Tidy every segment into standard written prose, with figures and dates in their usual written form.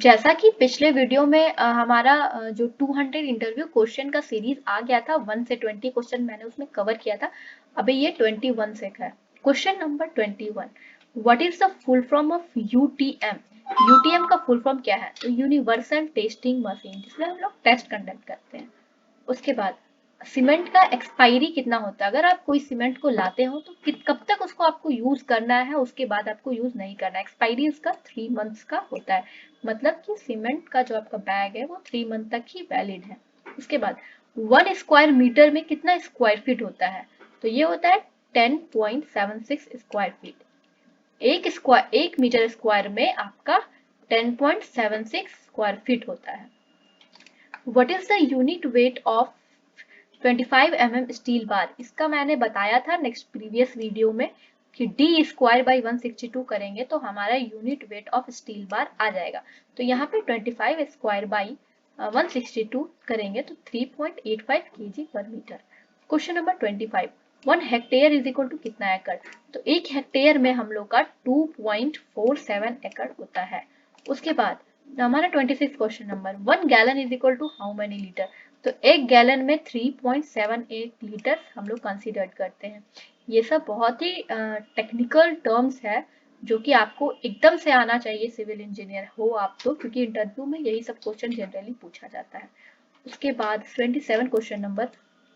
जैसा कि पिछले वीडियो में हमारा जो 200 इंटरव्यू क्वेश्चन का सीरीज आ गया था, 1 से 20 क्वेश्चन मैंने उसमें कवर किया था। अभी ये 21 से है। Question number 21, what is the full form of UTM? UTM का फुल फॉर्म क्या है? तो यूनिवर्सल टेस्टिंग मशीन, जिसमें हम लोग टेस्ट कंडक्ट करते हैं। उसके बाद सीमेंट का एक्सपायरी कितना होता है? अगर आप कोई सीमेंट को लाते हो तो कब तक उसको आपको यूज करना है, उसके बाद आपको यूज नहीं करना है। एक्सपायरी उसका 3 मंथ्स का होता है, मतलब कि सीमेंट का जो आपका बैग है वो 3 मंथ तक ही वैलिड है। उसके बाद 1 स्क्वायर मीटर में कितना स्क्वायर फीट होता है? तो ये होता है 10.76 स्क्वायर फीट। एक मीटर स्क्वायर में आपका 10.76 स्क्वायर फीट होता है। What is the unit weight of 25 mm steel bar? इसका मैंने बताया था नेक्स्ट प्रीवियस वीडियो में कि डी स्क्वायर बाई 162 करेंगे तो हमारा unit weight of steel bar आ जाएगा। तो यहाँ पे 25 स्क्वायर बाई 162 करेंगे तो 3.85 kg पर metre. Question number 25, 1 hectare is equal to कितना एकड़? तो 1 हेक्टेयर में हम लोग का 2.47 एकड़ होता है। उसके बाद हमारा 26 question number, 1 gallon is equal to how many litre? तो 1 गैलन में 3.78 लीटर हम लोग कंसीडर करते हैं। ये सब बहुत ही टेक्निकल टर्म्स है जो कि आपको एकदम से आना चाहिए सिविल इंजीनियर हो आप तो, क्योंकि इंटरव्यू में यही सब क्वेश्चन जनरली पूछा जाता है। उसके बाद 27 question number,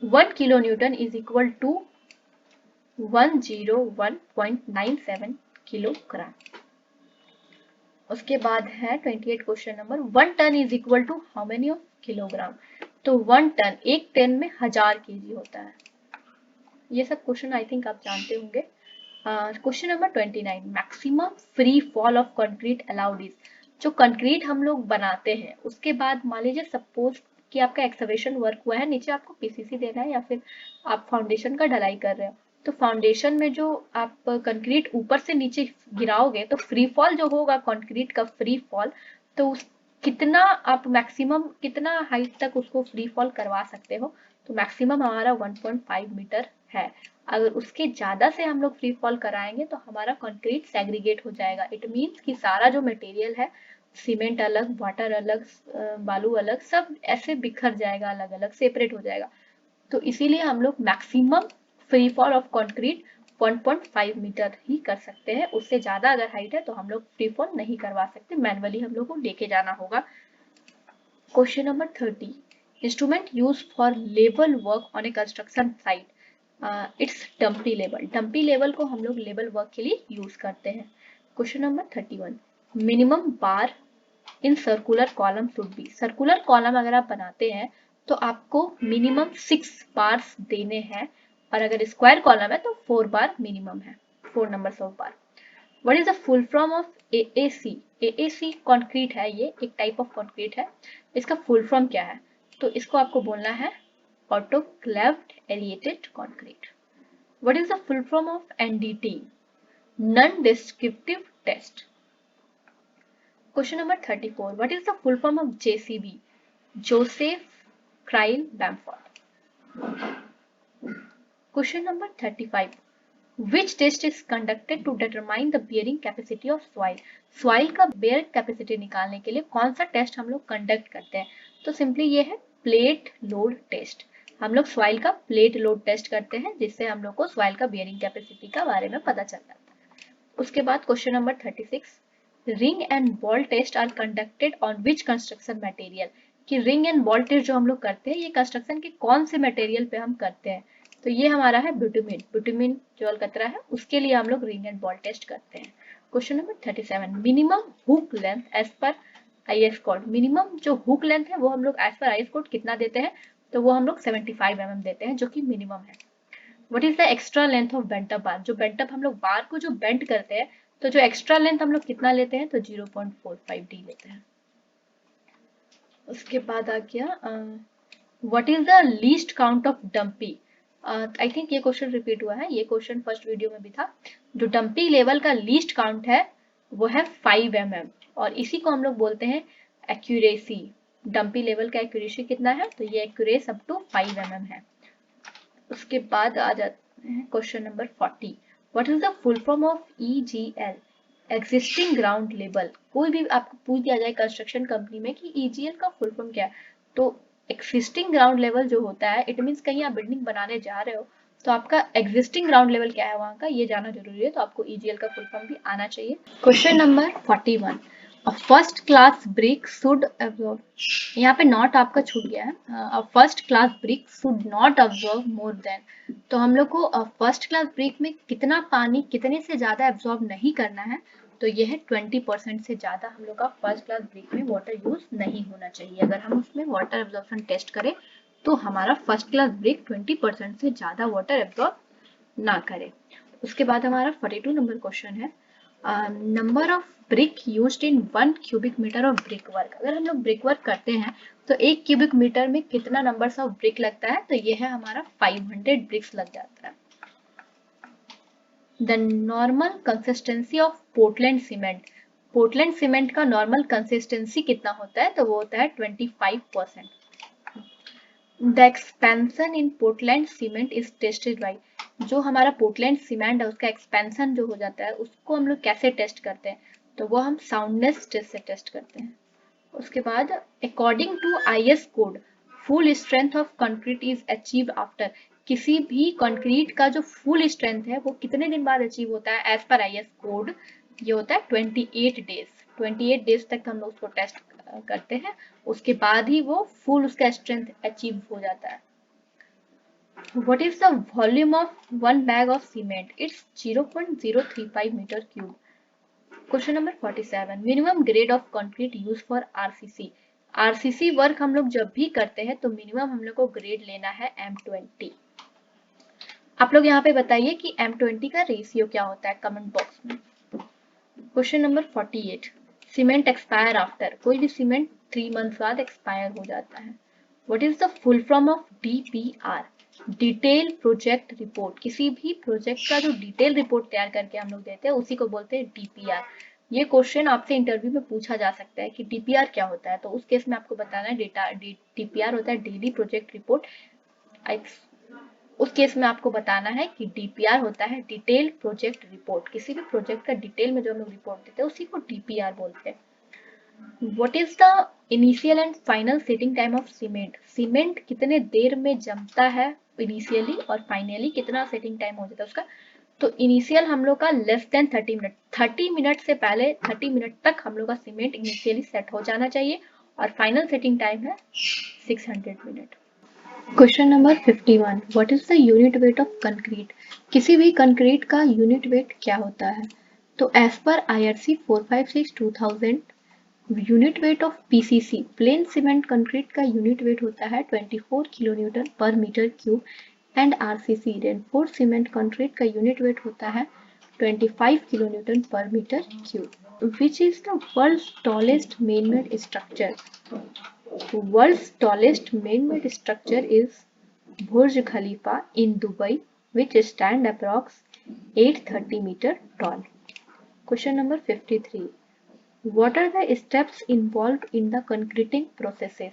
1 kilo newton is equal to 101.97 kilogram. उसके बाद है 28 question number, 1 ton is equal to how many of kilogram? तो 1 टन, 1 टन में 1000 केजी होता है। ये सब क्वेश्चन आई थिंक आप जानते होंगे। Question number 29, maximum free fall of concrete allowed is? जो कंक्रीट हम लोग बनाते हैं उसके बाद मान लीजिए सपोज कि आपका एक्सकवेशन वर्क हुआ है, नीचे आपको पीसीसी देना है या फिर आप फाउंडेशन का ढलाई कर रहे हो, तो फाउंडेशन में जो आप कंक्रीट ऊपर से नीचे गिराओगे तो फ्री फॉल जो होगा कंक्रीट का फ्री फॉल, तो उस कितना आप मैक्सिमम कितना हाइट तक उसको फ्री फॉल करवा सकते हो? तो मैक्सिमम हमारा 1.5 मीटर है। अगर उसके ज्यादा से हम लोग फ्री फॉल कराएंगे तो हमारा कंक्रीट सेग्रीगेट हो जाएगा। इट मीन्स कि सारा जो मटेरियल है, सीमेंट अलग, वाटर अलग, बालू अलग, सब ऐसे बिखर जाएगा, अलग अलग सेपरेट हो जाएगा। तो इसीलिए हम लोग maximum free fall of concrete 1.5 metre ही कर सकते हैं। उससे ज्यादा अगर हाइट है तो हम लोग फ्री फॉल नहीं करवा सकते, मैनुअली हम लोग को लेके जाना होगा। Question number 30, instrument use for level work on A construction site, it's dumpy level. Dumpy level को हम लोग लेवल वर्क के लिए यूज करते हैं। Question number 31, minimum bar in circular column should be? Circular column अगर आप बनाते हैं तो आपको मिनिमम 6 बार्स देने हैं, और अगर स्क्वायर कॉलम है तो 4 बार मिनिमम है, 4 number of bar. What is the full form of AAC? AAC concrete है, ये एक टाइप ऑफ कंक्रीट है। इसका फुल फॉर्म क्या है? तो इसको आपको बोलना है autoclaved aerated concrete. What is the full form of NDT? Non descriptive test. Question number 34, what is the full form of JCB? Joseph Cyril Bamford. Question number 35, which test is conducted to determine the bearing capacity of soil? soil का bearing capacity निकालने के लिए कौन सा test हम लोग conduct करते हैं? तो सिंपली ये है प्लेट लोड टेस्ट। हम लोग सॉइल का प्लेट लोड टेस्ट करते हैं, जिससे हम लोग को सॉइल का बेयरिंग कैपेसिटी का बारे में पता चल जाता है। उसके बाद question number 36, ring and ball test are conducted on which construction material? कि रिंग एंड बॉल टेस्ट जो हम लोग करते हैं ये कंस्ट्रक्शन के कौन से मटेरियल पे हम करते हैं? तो ये हमारा है ब्यूटामिन। ब्यूटामिन जो अलकतरा है उसके लिए हम लोग रिंग एंड बॉल टेस्ट करते हैं। Question number 37, minimum hook length as पर आईएस कोड? मिनिमम जो हुक लेंथ है वो हम लोग एज पर आईएस कोड कितना देते हैं? तो वो हम लोग 75 mm देते हैं, जो कि मिनिमम है। What is the extra length of bent up bar? जो बेंट अप हम लोग बार को जो बेंट करते हैं तो जो एक्स्ट्रा लेंथ हम लोग कितना लेते हैं? तो 0.45 d लेते हैं। उसके बाद आ गया what is the least count of dumpy? I think ये क्वेश्चन रिपीट हुआ है, ये क्वेश्चन फर्स्ट वीडियो में भी था। जो डंपी लेवल का लीस्ट काउंट है वो है 5 mm, और इसी को हम लोग बोलते हैं एक्यूरेसी। डंपी लेवल का एक्यूरेसी कितना है? तो ये एक्यूरेस अप टू 5 mm है। उसके बाद आ जाते हैं question number 40, what is the full form of EGL? Existing ground level, कोई भी आपको पूछ दिया जाए कंस्ट्रक्शन कंपनी में कि ईजीएल का फुल फॉर्म क्या है, तो एक्सिस्टिंग ग्राउंड लेवल जो होता है, इट मीन्स कहीं आप बिल्डिंग बनाने जा रहे हो तो आपका एग्जिस्टिंग ग्राउंड लेवल क्या है वहां का, ये जानना जरूरी है, तो आपको ईजीएल का फुल फॉर्म भी आना चाहिए। Question number 41, a first class brick should absorb, यहाँ पे नॉट आपका छूट गया है, a first class brick should not absorb more than, तो हम लोग को फर्स्ट क्लास ब्रिक में कितना पानी कितने से ज्यादा एब्जॉर्ब नहीं करना है, तो ये है 20% से ज्यादा हम लोग का फर्स्ट क्लास ब्रिक में वाटर यूज नहीं होना चाहिए। अगर हम उसमें वाटर एब्जॉर्प्शन टेस्ट करें तो हमारा फर्स्ट क्लास ब्रिक 20% से ज्यादा वाटर एब्जॉर्ब ना करे। उसके बाद हमारा 42 नंबर क्वेश्चन है, number of brick used in 1 cubic metre of brick work, अगर हम लोग ब्रिक वर्क करते हैं तो 1 क्यूबिक मीटर में कितना नंबर ऑफ ब्रिक लगता है, तो ये है हमारा 500 ब्रिक्स लग जाता है। The normal consistency of Portland cement, Portland cement का नॉर्मल कंसिस्टेंसी कितना होता है, तो वो होता है 25%। The expansion in Portland cement is tested by, जो हमारा पोर्टलैंड सीमेंट है उसका एक्सपेंशन जो हो जाता है उसको हम लोग कैसे टेस्ट करते हैं, तो वो हम साउंडनेस टेस्ट से टेस्ट करते हैं। उसके बाद according to IS code full strength of concrete is achieve after, किसी भी कंक्रीट का जो फुल स्ट्रेंथ है वो कितने दिन बाद अचीव होता है एज पर आईएस कोड, ये होता है 28 डेज, 28 डेज तक हम लोग उसको टेस्ट करते हैं, उसके बाद ही वो फुल उसका स्ट्रेंथ अचीव हो जाता है। What is the volume of one bag of cement? It's 0.035 meter cube. Question number 47. Minimum grade of concrete used for RCC. RCC work हम लोग जब भी करते हैं तो मिनिमम हम लोग को ग्रेड लेना है M20। आप लोग यहाँ पे बताइए कि M20 का रेशियो क्या होता है कमेंट बॉक्स में। Question number 48, cement expire after, कोई भी सीमेंट 3 मंथ बाद एक्सपायर हो जाता है। What is the full form of DPR? Detail project report, किसी भी प्रोजेक्ट का जो डिटेल रिपोर्ट तैयार करके हम लोग देते हैं उसी को बोलते हैं DPR। ये क्वेश्चन आपसे इंटरव्यू में पूछा जा सकता है कि DPR क्या होता है, तो उस केस में आपको बताना है DPR होता है डेली प्रोजेक्ट रिपोर्ट, उस केस में आपको बताना है कि DPR होता है डिटेल प्रोजेक्ट रिपोर्ट, किसी भी प्रोजेक्ट का डिटेल में जो हम लोग रिपोर्ट देते हैं उसी को DPR बोलते हैं। What is the initial and final setting time of cement? Cement कितने देर में जमता है इनिशियली और फाइनली कितना सेटिंग टाइम हो जाता है उसका, तो इनिशियल हम लोग का लेस देन 30 मिनट, 30 मिनट से पहले 30 मिनट तक हम लोग का सीमेंट इनिशियली सेट हो जाना चाहिए और फाइनल सेटिंग टाइम है 600 minute. Question number 51, what is the unit weight of concrete, किसी भी कंक्रीट का यूनिट वेट क्या होता है, तो as per IRC 456/2000 unit weight of PCC plain cement concrete का यूनिट वेट होता है 24 kilo newton per metre cube and RCC reinforced cement concrete का यूनिट वेट होता है 25 kilo newton per metre cube. Which is the world's tallest man-made structure, world's tallest man-made structure is Burj Khalifa in Dubai, which stand approx 830 meter tall. Question number 53. What are the steps involved in the concreting processes?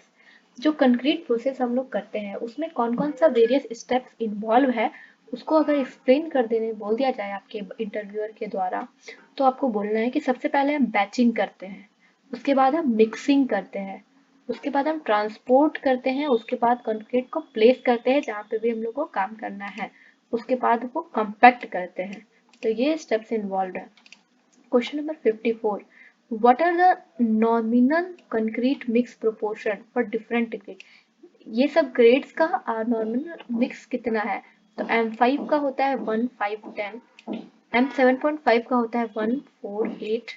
जो concrete process हम लोग करते हैं उसमें कौन कौन सा various steps involve है, उसको अगर एक्सप्लेन कर देने बोल दिया जाए आपके इंटरव्यूअर के द्वारा, तो आपको बोलना है कि सबसे पहले हम बैचिंग करते हैं, उसके बाद हम मिक्सिंग करते हैं, उसके बाद हम ट्रांसपोर्ट करते हैं, उसके बाद कंक्रीट को प्लेस करते हैं जहाँ पे भी हम लोग को काम करना है, उसके बाद वो कंपैक्ट करते हैं, तो ये स्टेप्स इन्वॉल्व है। Question number 54, what are the nominal concrete mix proportion for different grade, ये सब ग्रेड्स का नॉमिनल मिक्स कितना है, तो M5 का होता है 1:5:10, M7.5 का होता है 1:4:8,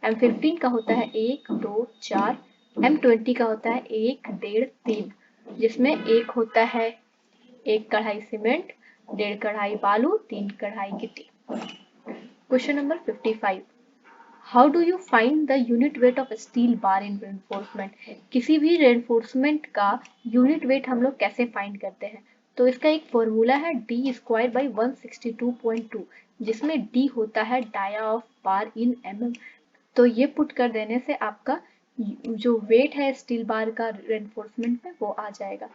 M15 का होता है 1:2:4, M20 का होता है 1:1:3, जिसमें एक होता है 1 कढ़ाई सीमेंट, 1.5 कढ़ाई बालू, 3 कढ़ाई गिट्टी। Question number 55, how do you find the unit weight of steel bar in reinforcement, किसी भी रेनफोर्समेंट का यूनिट वेट हम लोग कैसे फाइंड करते हैं, तो इसका एक फॉर्मूला है D²/162.2, जिसमें D होता है dia of bar in mm, तो ये पुट कर देने से आपका जो वेट है स्टील बार का रेनफोर्समेंट में वो आ जाएगा।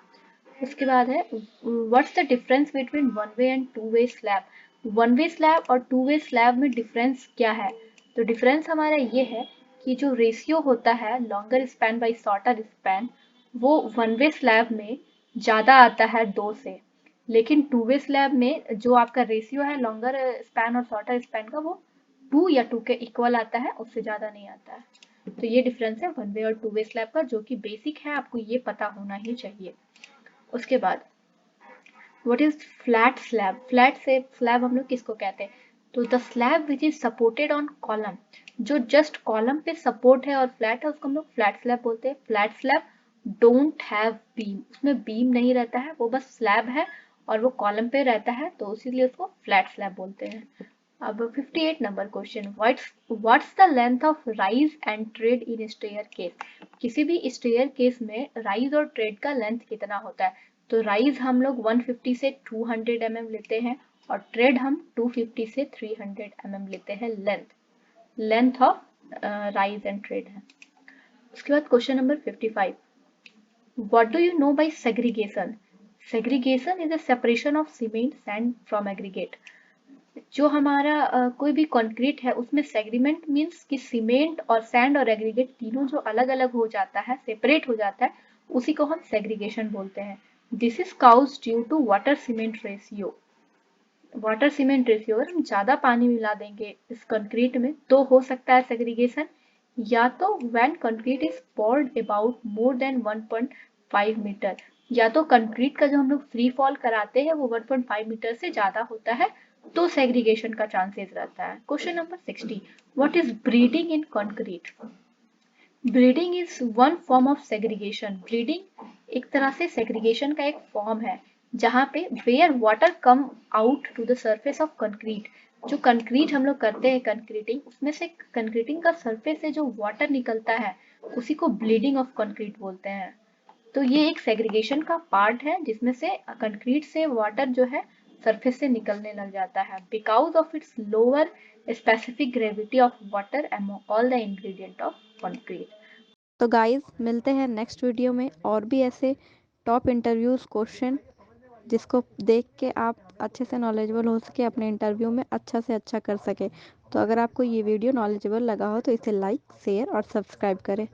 उसके बाद है what's the difference between one way and two way slab, one way slab और टू वे स्लैब में डिफरेंस क्या है, तो डिफरेंस हमारा ये है कि जो रेशियो होता है longer span by shorter span वो वन वे स्लैब में ज़्यादा आता है 2 से, लेकिन टू वे स्लैब में जो आपका रेशियो है लॉन्गर स्पैन और शॉर्टर स्पैन का वो 2 या 2 के इक्वल आता है, उससे ज़्यादा नहीं आता है। तो ये डिफरेंस है वन वे और टू वे स्लैब का, जो कि बेसिक है, आपको ये पता होना ही चाहिए। उसके बाद what is flat slab? Flat से स्लैब हम लोग किसको कहते हैं? तो the slab which is supported on column, जो जस्ट कॉलम पे सपोर्ट है और फ्लैट है उसको हम लोग फ्लैट स्लैब बोलते हैं। Flat slab don't have beam, उसमें बीम नहीं रहता है, वो बस स्लैब है और वो कॉलम पे रहता है, तो इसीलिए उसको फ्लैट स्लैब बोलते हैं। अब 58 number question, what's the length of rise and tread in staircase? किसी भी स्टेयर केस में राइज और ट्रेड का लेंथ कितना होता है? तो राइज हम लोग 150 से 200 mm लेते हैं और ट्रेड हम 250 से 300 mm लेते हैं। Length of rise and tread है। उसके बाद question number 55, what do you know by segregation? Segregation is a separation of cement sand from aggregate. जो हमारा कोई भी कंक्रीट है उसमें सेग्रीमेंट मींस कि सीमेंट और सैंड और एग्रीगेट तीनों जो अलग अलग हो जाता है, सेपरेट हो जाता है, उसी को हम सेग्रीगेशन बोलते हैं। This is cause due to water cement ratio. Water cement ratio, अगर हम ज्यादा पानी मिला देंगे इस कंक्रीट में तो हो सकता है सेग्रीगेशन, या तो when concrete is poured about more than 1.5 metre, या तो कंक्रीट का जो हम लोग फ्री फॉल कराते हैं वो 1.5 मीटर से ज्यादा होता है, तो सेग्रीगेशन का चांसेस रहता है। Question number 60, what is breeding in concrete? Breeding is one form of segregation. Breeding एक तरह से सेग्रीगेशन का एक फॉर्म है, जहाँ पे where water come out to the surface of concrete, जो कंक्रीट हम लोग करते हैं कंक्रीटिंग, उसमें से कंक्रीटिंग का सरफेस से जो वाटर निकलता है उसी को ब्लीडिंग ऑफ कंक्रीट बोलते हैं। तो ये एक सेग्रीगेशन का पार्ट है जिसमें से कंक्रीट से वाटर जो है सरफेस से निकलने लग जाता है, because of its lower specific gravity of water among all the ingredient of concrete. तो गाइस मिलते हैं नेक्स्ट वीडियो में और भी ऐसे टॉप इंटरव्यूज़ क्वेश्चन जिसको देख के आप अच्छे से नॉलेजेबल हो सके, अपने इंटरव्यू में अच्छा से अच्छा कर सके। तो अगर आपको ये वीडियो नॉलेजेबल लगा हो तो इसे लाइक, शेयर और सब्सक्राइब करें।